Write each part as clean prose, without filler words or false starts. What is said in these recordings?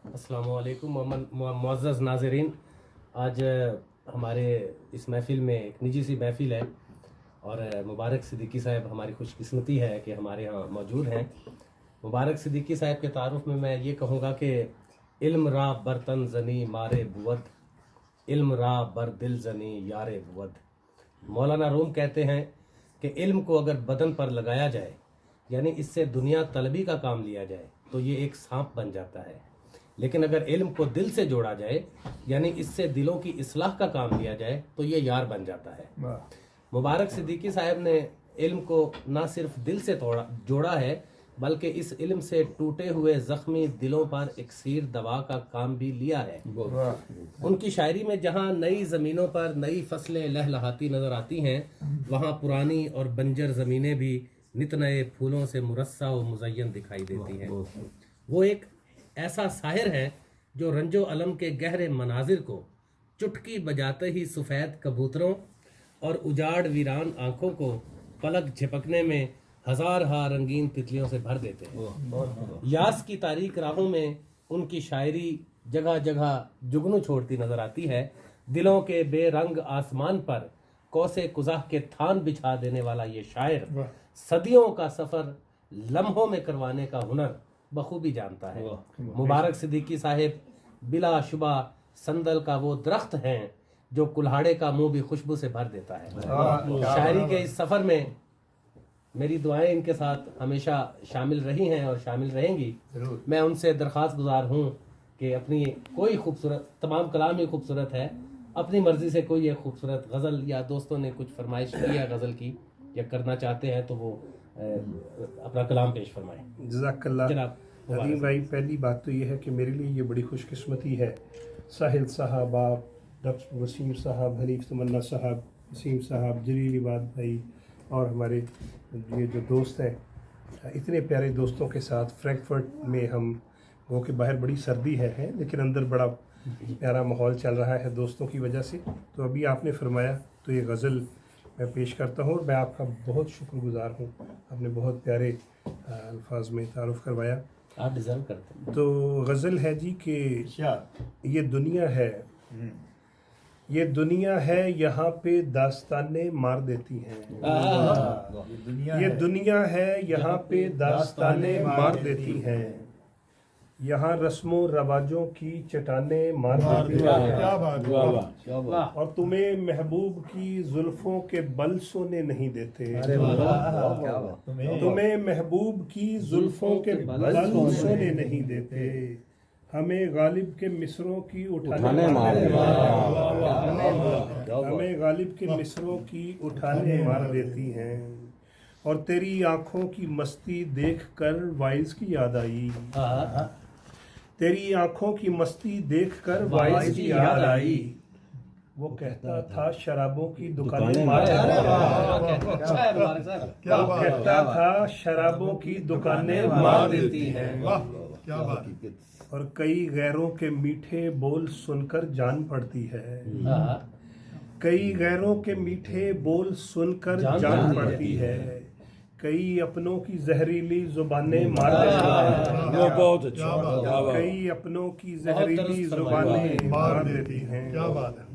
अस्सलामु अलैकुम मुअज़्ज़ज़ नाज़रीन। आज हमारे इस महफ़िल में एक निजी सी महफ़िल है और मुबारक सिद्दीकी साहब हमारी खुशकिस्मती है कि हमारे यहाँ मौजूद हैं। मुबारक सिद्दीकी साहब के तारुफ़ में मैं ये कहूँगा कि इल्म रा बर्तन ज़नी मारे बुवद, इल्म रा बर दिल ज़नी यारे बुवद। मौलाना रूम कहते हैं कि इल्म को अगर बदन पर लगाया जाए, यानी इससे दुनिया तलबी का काम लिया जाए, तो ये एक सांप बन जाता है। लेकिन अगर इल्म को दिल से जोड़ा जाए, यानी इससे दिलों की इस्लाह का काम लिया जाए, तो ये यार बन जाता है। मुबारक सिद्दीकी साहब ने इल्म को ना सिर्फ दिल से जोड़ा है, बल्कि इस इल्म से टूटे हुए ज़ख्मी दिलों पर इक्सीर दवा का काम भी लिया है। उनकी शायरी में जहाँ नई ज़मीनों पर नई फसलें लहलहाती नज़र आती हैं, वहाँ पुरानी और बंजर ज़मीनें भी नित नए फूलों से मुरस्सा व मुज़य्यन दिखाई देती हैं। वो एक ऐसा साहिर है जो रंजो अलम के गहरे मनाजिर को चुटकी बजाते ही सफ़ेद कबूतरों और उजाड़ वीरान आंखों को पलक झपकने में हजार रंगीन तितलियों से भर देते हैं। यास की तारीक राहों में उनकी शायरी जगह जगह जुगनू छोड़ती नजर आती है। दिलों के बेरंग आसमान पर कौसे कुज़ाह के थान बिछा देने वाला ये शायर सदियों का सफ़र लम्हों में करवाने का हुनर बखूबी जानता है। मुबारक सिद्दीकी साहिब बिला शुबा संदल का वो दरख्त हैं जो कुल्हाड़े का मुंह भी खुशबू से भर देता है। शायरी के इस सफ़र में मेरी दुआएं इनके साथ हमेशा शामिल रही हैं और शामिल रहेंगी। मैं उनसे दरख्वास्त गुजार हूँ कि अपनी कोई खूबसूरत, तमाम कलाम ही खूबसूरत है, अपनी मर्ज़ी से कोई एक खूबसूरत गज़ल या दोस्तों ने कुछ फरमाइश की या गज़ल की या करना चाहते हैं तो वो अपना कलाम पेश फरमाएं। जज़ाकल्लाह अज़ीम भाई। पहली बात तो ये है कि मेरे लिए ये बड़ी खुशकिस्मती है, साहिल साहब, आप, डॉक्टर वसीम साहब, हनीफ तमन्ना साहब, वसीम साहब, जलील इबाद भाई और हमारे ये जो दोस्त हैं, इतने प्यारे दोस्तों के साथ फ्रैंकफर्ट में हम वो के बाहर बड़ी सर्दी है लेकिन अंदर बड़ा प्यारा माहौल चल रहा है दोस्तों की वजह से। तो अभी आपने फरमाया तो ये गज़ल मैं पेश करता हूँ और मैं आपका बहुत शुक्रगुजार हूँ, आपने बहुत प्यारे अल्फाज में तारुफ़ करवाया। आप डिज़र्व करते हैं। तो गज़ल है जी कि ये दुनिया है, ये दुनिया है यहाँ पे दास्तानें मार देती हैं। ये दुनिया है यहाँ पे दास्तानें मार देती हैं, यहाँ रस्मों रवाजों की चट्टानें मार देती हैं। और तुम्हें महबूब की जुल्फों के बल सोने नहीं देते, तुम्हें महबूब की जुल्फों के बल सोने नहीं देते, हमें गालिब के मिसरों की उठाने हमें गालिब के मिसरों की उठाने मार देती हैं। और तेरी आंखों की मस्ती देख कर वाइज की याद आई, तेरी आंखों की मस्ती देख कर वाइज की याद आई, वो कहता था शराबों की दुकानें मार कहता था शराबों की दुकानें मार देती हैं। और कई गैरों के मीठे बोल सुनकर जान पड़ती है, कई गैरों के मीठे बोल सुनकर जान पड़ती है, कई अपनों की जहरीली जुबानें मार देती हैं, बहुत अच्छा, कई अपनों की जहरीली जुबानें मार देती हैं। क्या बात है।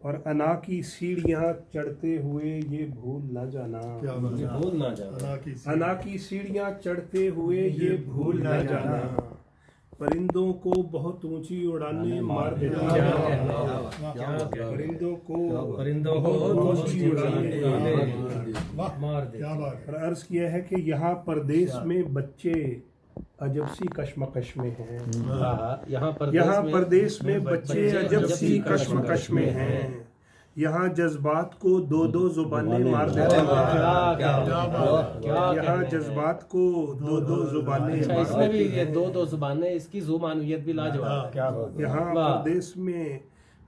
और अना की सीढ़ियाँ चढ़ते हुए ये भूल ना जाना, भूल ना जाना, अना की सीढ़ियाँ चढ़ते हुए ये भूल ना जाना, परिंदों को बहुत ऊंची उड़ाने मार देती हैं, परिंदों को बहुत ऊंची उड़ाने मार देती हैं। और अर्ज किया है कि यहाँ परदेश में बच्चे अजब सी कश्मकश में हैं, यहाँ परदेश में बच्चे अजब सी कश्मकश में हैं, यहाँ जज्बात को दो दो जुबानें मार देते हैं, यहाँ जज्बात को दो दो जुबानें इसमें भी ये दो जुबानें, इसकी जुबानियत भी लाजवाब। यहाँ परदेश में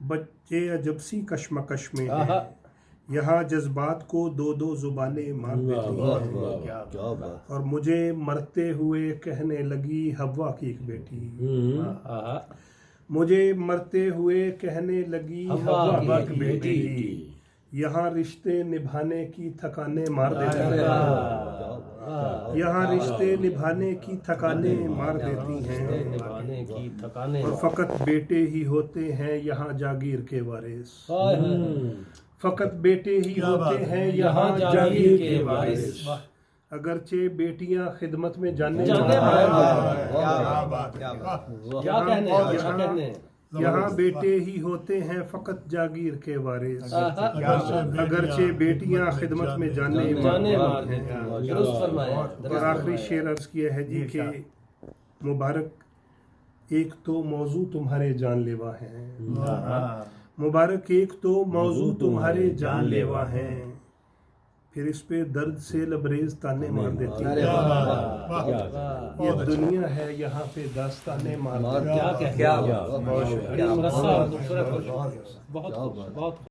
बच्चे अजब सी कश्मकश में हैं, यहाँ जज्बात को दो दो जुबानें मार देती हैं। और मुझे मरते हुए कहने लगी हवा की एक बेटी, मुझे मरते हुए कहने लगी हवा की बेटी, यहाँ रिश्ते निभाने की थकाने मार देती हैं, यहाँ रिश्ते निभाने की थकाने मार देती हैं। ठकाने और फकत बेटे ही होते हैं यहाँ जागीर के वारिस फकत बेटे ही होते हैं यहाँ जागीर के वारिस अगरचे बेटियां खिदमत में जाने क्या कहने यहाँ बेटे ही होते हैं फकत जागीर के वारिस अगरचे बेटियां खिदमत में जाने मार देती हैं। दुरुस्त फरमाया। और आखिरी शेर अर्ज किया है जी कि मुबारक एक तो मौजू तुम्हारे जानलेवा हैं मुबारक एक तो मौजू तुम्हारे जानलेवा हैं फिर इस पे दर्द से लबरेज ताने मार देती है ये दुनिया है यहाँ पे दास्ताने मार क्या बहुत बहुत